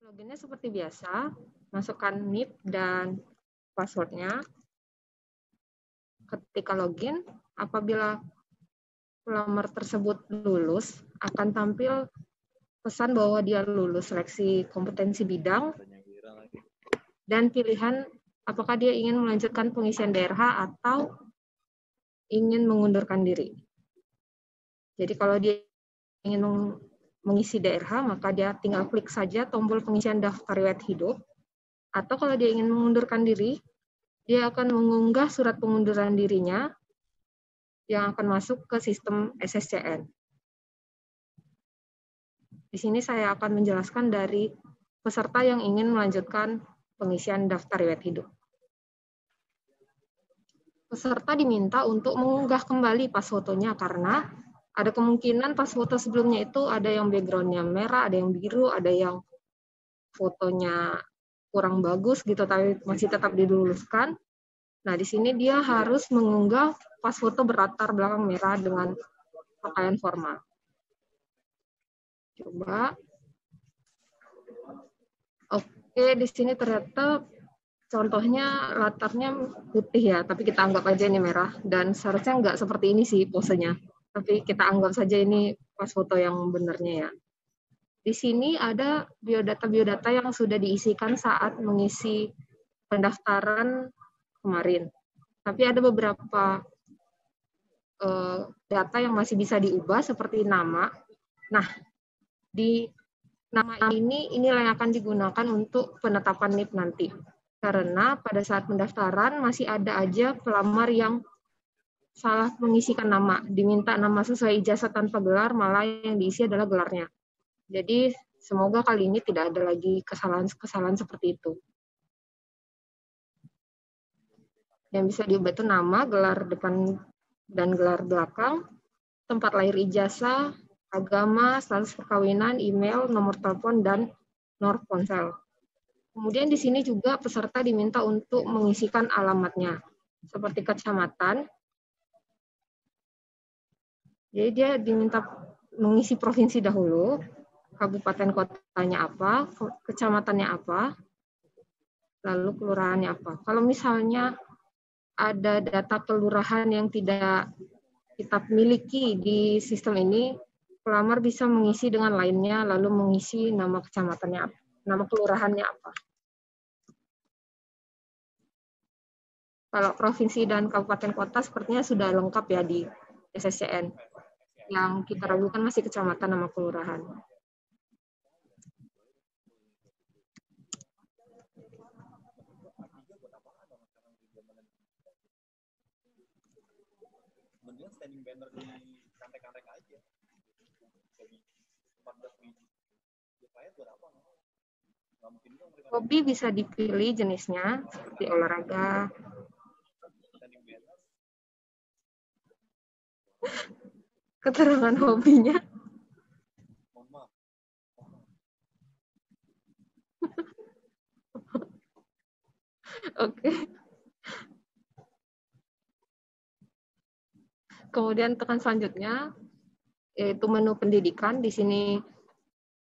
Loginnya seperti biasa, masukkan NIP dan passwordnya. Ketika login, apabila pelamar tersebut lulus, akan tampil pesan bahwa dia lulus seleksi kompetensi bidang dan pilihan apakah dia ingin melanjutkan pengisian DRH atau ingin mengundurkan diri. Jadi kalau dia ingin mengisi DRH, maka dia tinggal klik saja tombol pengisian daftar riwayat hidup. Atau kalau dia ingin mengundurkan diri, dia akan mengunggah surat pengunduran dirinya yang akan masuk ke sistem SSCN. Di sini saya akan menjelaskan dari peserta yang ingin melanjutkan pengisian daftar riwayat hidup. Peserta diminta untuk mengunggah kembali pas fotonya karena ada kemungkinan pas foto sebelumnya itu ada yang background-nya merah, ada yang biru, ada yang fotonya kurang bagus gitu, tapi masih tetap diluluskan. Nah, di sini dia harus mengunggah pas foto berlatar belakang merah dengan pakaian formal. Coba. Oke, di sini ternyata contohnya latarnya putih ya, tapi kita anggap aja ini merah. Dan seharusnya nggak seperti ini sih posenya. Tapi kita anggap saja ini pas foto yang benarnya ya. Di sini ada biodata-biodata yang sudah diisikan saat mengisi pendaftaran kemarin. Tapi ada beberapa data yang masih bisa diubah seperti nama. Nah, di nama inilah yang akan digunakan untuk penetapan NIP nanti. Karena pada saat pendaftaran masih ada aja pelamar yang salah mengisikan nama, diminta nama sesuai ijazah tanpa gelar, malah yang diisi adalah gelarnya. Jadi semoga kali ini tidak ada lagi kesalahan-kesalahan seperti itu. Yang bisa diubah itu nama, gelar depan dan gelar belakang, tempat lahir ijazah, agama, status perkawinan, email, nomor telepon, dan nomor ponsel. Kemudian di sini juga peserta diminta untuk mengisikan alamatnya, seperti kecamatan. Jadi dia diminta mengisi provinsi dahulu, kabupaten kotanya apa, kecamatannya apa, lalu kelurahannya apa. Kalau misalnya ada data kelurahan yang tidak kita miliki di sistem ini, pelamar bisa mengisi dengan lainnya, lalu mengisi nama kecamatannya apa, nama kelurahannya apa. Kalau provinsi dan kabupaten kota sepertinya sudah lengkap ya di SSCN. Yang kita ragukan masih kecamatan nama kelurahan. Mendingan standing banner di kantek-kantek aja. Jadi 14 biji. Supaya buat apa? Hobi bisa dipilih jenisnya, seperti olahraga. Keterangan hobinya. Oke. Kemudian tekan selanjutnya, yaitu menu pendidikan. Di sini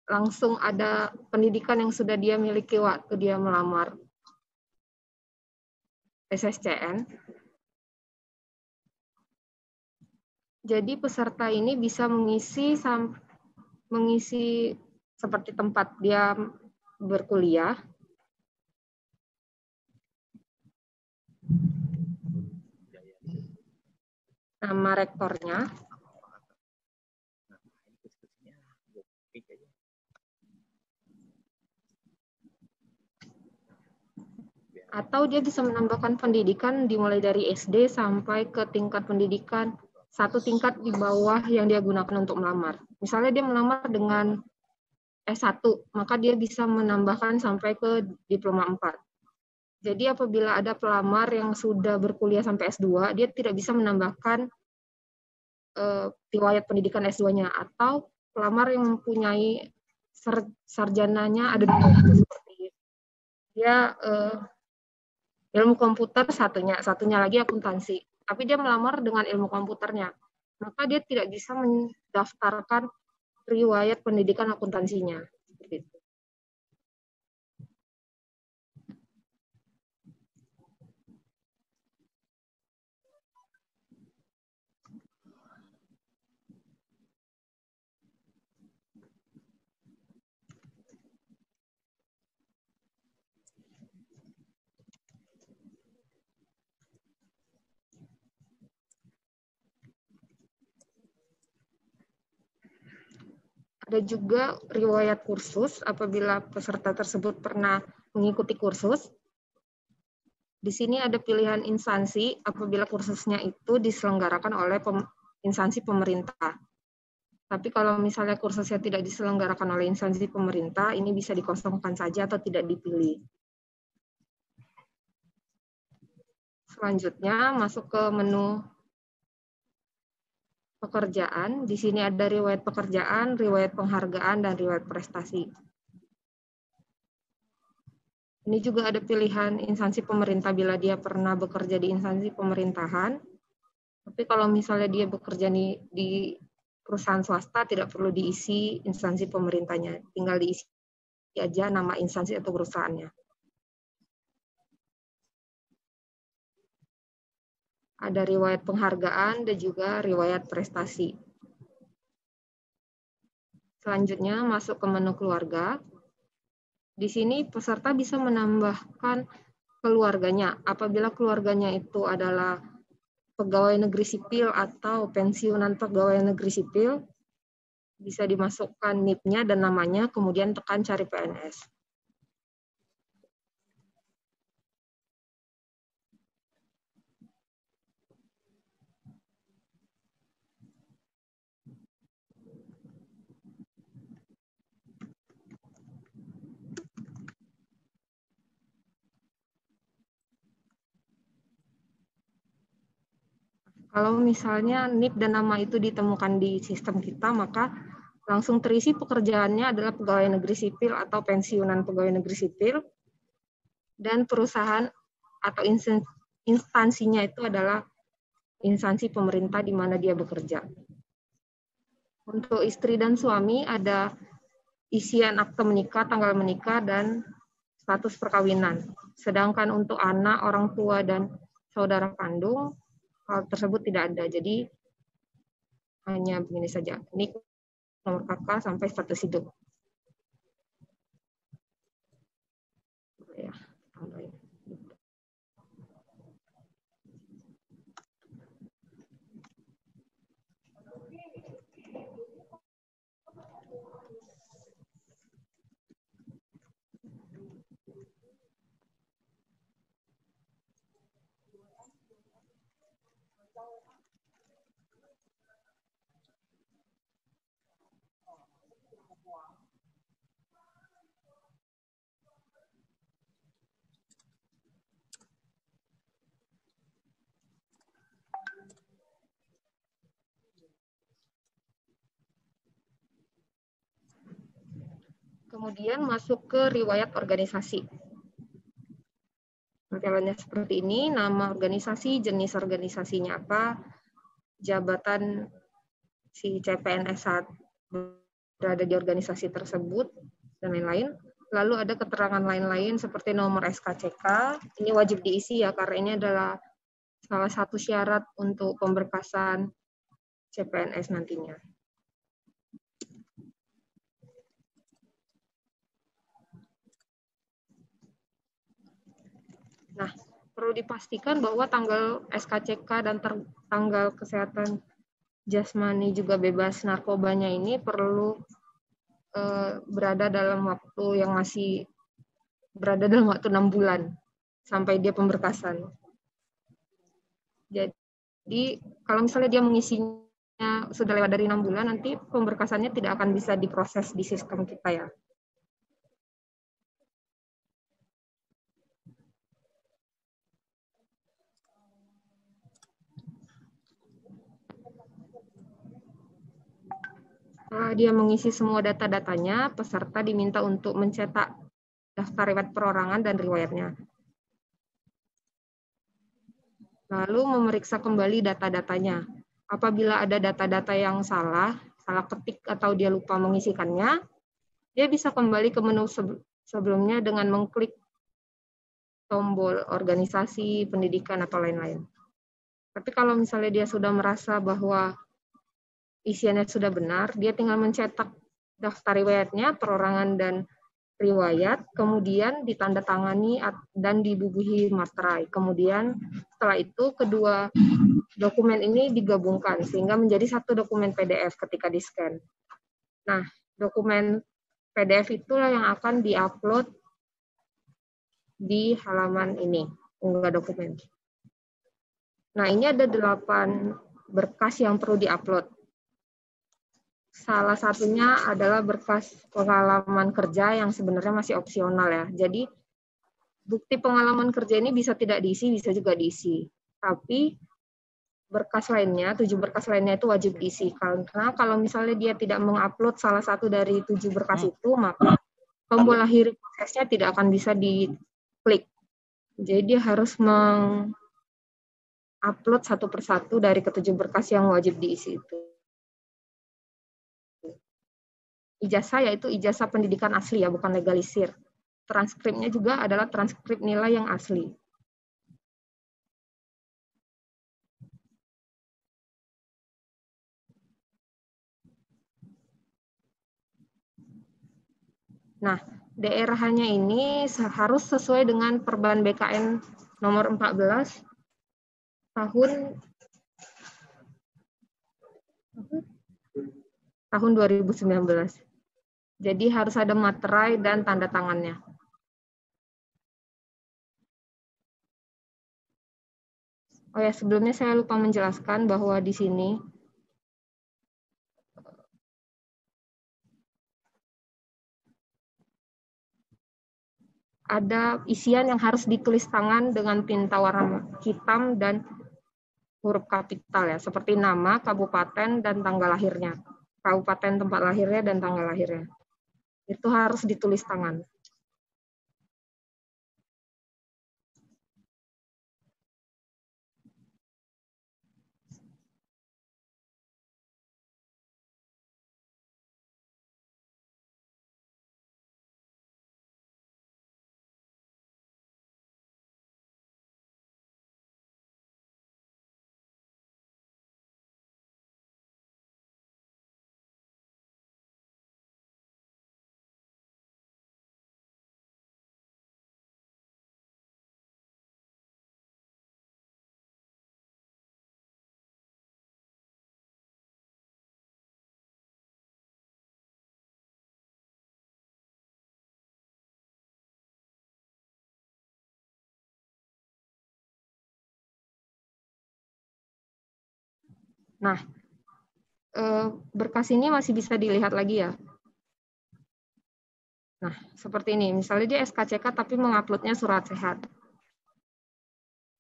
langsung ada pendidikan yang sudah dia miliki waktu dia melamar SSCN. Jadi peserta ini bisa mengisi seperti tempat dia berkuliah, nama rektornya, atau dia bisa menambahkan pendidikan dimulai dari SD sampai ke tingkat pendidikan satu tingkat di bawah yang dia gunakan untuk melamar. Misalnya dia melamar dengan S1, maka dia bisa menambahkan sampai ke diploma 4. Jadi apabila ada pelamar yang sudah berkuliah sampai S2, dia tidak bisa menambahkan riwayat pendidikan S2-nya, atau pelamar yang mempunyai sarjananya ada dua, seperti dia ilmu komputer satunya lagi akuntansi, tapi dia melamar dengan ilmu komputernya, maka dia tidak bisa mendaftarkan riwayat pendidikan akuntansinya. Seperti itu. Ada juga riwayat kursus apabila peserta tersebut pernah mengikuti kursus. Di sini ada pilihan instansi apabila kursusnya itu diselenggarakan oleh instansi pemerintah. Tapi kalau misalnya kursusnya tidak diselenggarakan oleh instansi pemerintah, ini bisa dikosongkan saja atau tidak dipilih. Selanjutnya masuk ke menu pekerjaan. Di sini ada riwayat pekerjaan, riwayat penghargaan, dan riwayat prestasi. Ini juga ada pilihan instansi pemerintah bila dia pernah bekerja di instansi pemerintahan. Tapi kalau misalnya dia bekerja di perusahaan swasta, tidak perlu diisi instansi pemerintahnya. Tinggal diisi aja nama instansi atau perusahaannya. Ada riwayat penghargaan dan juga riwayat prestasi. Selanjutnya masuk ke menu keluarga. Di sini peserta bisa menambahkan keluarganya. Apabila keluarganya itu adalah pegawai negeri sipil atau pensiunan pegawai negeri sipil, bisa dimasukkan NIP-nya dan namanya, kemudian tekan cari PNS. Kalau misalnya NIP dan nama itu ditemukan di sistem kita, maka langsung terisi pekerjaannya adalah pegawai negeri sipil atau pensiunan pegawai negeri sipil, dan perusahaan atau instansinya itu adalah instansi pemerintah di mana dia bekerja. Untuk istri dan suami ada isian akte menikah, tanggal menikah, dan status perkawinan. Sedangkan untuk anak, orang tua, dan saudara kandung, hal tersebut tidak ada. Jadi hanya begini saja. Ini nomor kakak sampai status hidup. Ya, tambahin. Kemudian masuk ke riwayat organisasi. Tampilannya seperti ini, nama organisasi, jenis organisasinya apa, jabatan si CPNS saat berada di organisasi tersebut, dan lain-lain. Lalu ada keterangan lain-lain seperti nomor SKCK, ini wajib diisi ya, karena ini adalah salah satu syarat untuk pemberkasan CPNS nantinya. Nah, perlu dipastikan bahwa tanggal SKCK dan tanggal kesehatan jasmani juga bebas narkobanya ini perlu berada dalam waktu yang masih berada dalam waktu 6 bulan sampai dia pemberkasan. Jadi kalau misalnya dia mengisinya sudah lewat dari 6 bulan, nanti pemberkasannya tidak akan bisa diproses di sistem kita ya. Setelah dia mengisi semua data-datanya, peserta diminta untuk mencetak daftar riwayat perorangan dan riwayatnya. Lalu memeriksa kembali data-datanya. Apabila ada data-data yang salah ketik atau dia lupa mengisikannya, dia bisa kembali ke menu sebelumnya dengan mengklik tombol organisasi, pendidikan, atau lain-lain. Tapi kalau misalnya dia sudah merasa bahwa isiannya sudah benar, dia tinggal mencetak daftar riwayatnya, perorangan dan riwayat, kemudian ditandatangani dan dibubuhi materai. Kemudian setelah itu kedua dokumen ini digabungkan sehingga menjadi satu dokumen PDF ketika di-scan. Nah, Dokumen PDF itulah yang akan diupload di halaman ini, unggah dokumen. Nah, ini ada 8 berkas yang perlu diupload. Salah satunya adalah berkas pengalaman kerja yang sebenarnya masih opsional ya. Jadi, bukti pengalaman kerja ini bisa tidak diisi, bisa juga diisi. Tapi, berkas lainnya, 7 berkas lainnya itu wajib diisi. Karena kalau misalnya dia tidak mengupload salah satu dari 7 berkas itu, maka tombol akhir prosesnya tidak akan bisa diklik. Jadi dia harus mengupload satu persatu dari ketujuh berkas yang wajib diisi itu. Ijazah yaitu ijazah pendidikan asli ya, bukan legalisir. Transkripnya juga adalah transkrip nilai yang asli. Nah, daerahnya ini harus sesuai dengan Perban BKN nomor 14 tahun 2019. Jadi harus ada materai dan tanda tangannya. Oh ya, sebelumnya saya lupa menjelaskan bahwa di sini ada isian yang harus ditulis tangan dengan tinta warna hitam dan huruf kapital ya, seperti nama, kabupaten, dan tanggal lahirnya. Kabupaten tempat lahirnya dan tanggal lahirnya. Itu harus ditulis tangan. Nah, berkas ini masih bisa dilihat lagi ya. Nah, seperti ini. Misalnya dia SKCK tapi menguploadnya surat sehat.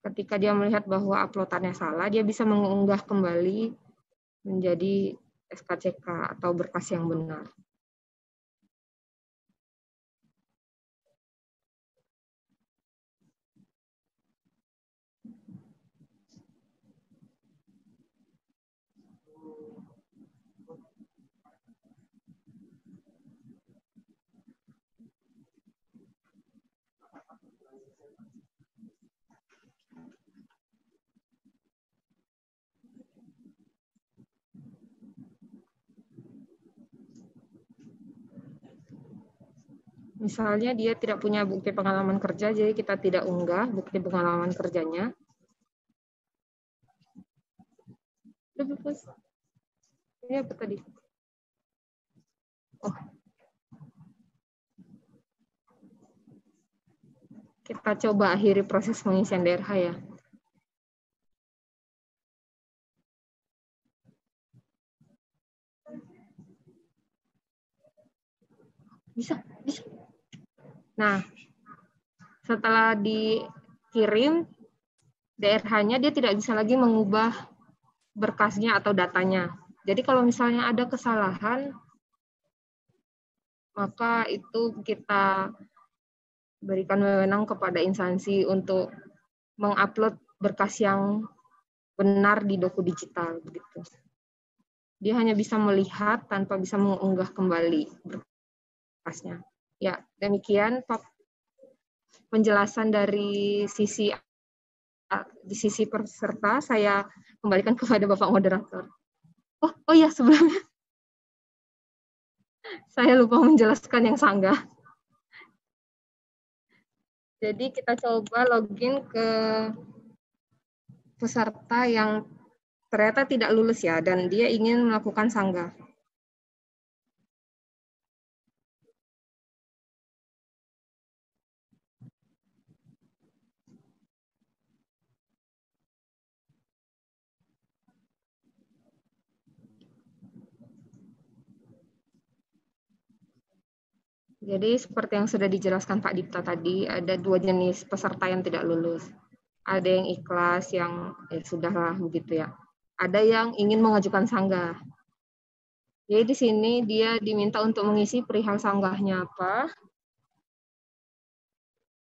Ketika dia melihat bahwa uploadannya salah, dia bisa mengunggah kembali menjadi SKCK atau berkas yang benar. Misalnya dia tidak punya bukti pengalaman kerja, jadi kita tidak unggah bukti pengalaman kerjanya. Ini apa tadi? Oh. Kita coba akhiri proses pengisian DRH ya. Bisa. Nah, setelah dikirim DRH-nya, dia tidak bisa lagi mengubah berkasnya atau datanya. Jadi kalau misalnya ada kesalahan, maka itu kita berikan wewenang kepada instansi untuk mengupload berkas yang benar di doku digital begitu. Dia hanya bisa melihat tanpa bisa mengunggah kembali berkasnya. Ya, demikian penjelasan dari sisi peserta. Saya kembalikan kepada Bapak Moderator. Oh ya, sebelumnya saya lupa menjelaskan yang sanggah. Jadi kita coba login ke peserta yang ternyata tidak lulus ya, dan dia ingin melakukan sanggah. Jadi seperti yang sudah dijelaskan Pak Dipta tadi, ada 2 jenis peserta yang tidak lulus. Ada yang ikhlas, yang sudahlah begitu ya. Ada yang ingin mengajukan sanggah. Jadi di sini dia diminta untuk mengisi perihal sanggahnya apa.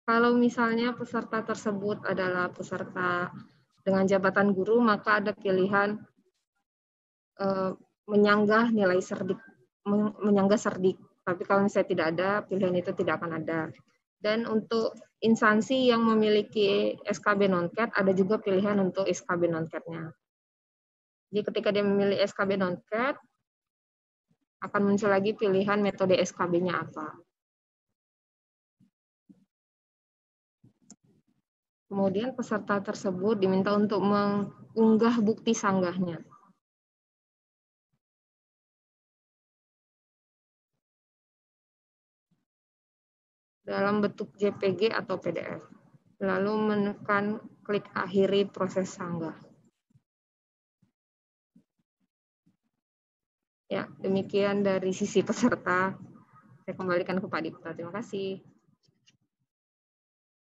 Kalau misalnya peserta tersebut adalah peserta dengan jabatan guru, maka ada pilihan menyanggah nilai serdik, menyanggah serdik. Tapi kalau misalnya tidak ada, pilihan itu tidak akan ada. Dan untuk instansi yang memiliki SKB non-CAT, ada juga pilihan untuk SKB non-CAT-nya. Jadi ketika dia memilih SKB non-CAT, akan muncul lagi pilihan metode SKB-nya apa. Kemudian peserta tersebut diminta untuk mengunggah bukti sanggahnya. Dalam bentuk JPG atau PDF. Lalu menekan klik akhiri proses sanggah. Ya, demikian dari sisi peserta. Saya kembalikan ke Pak Dipta. Terima kasih.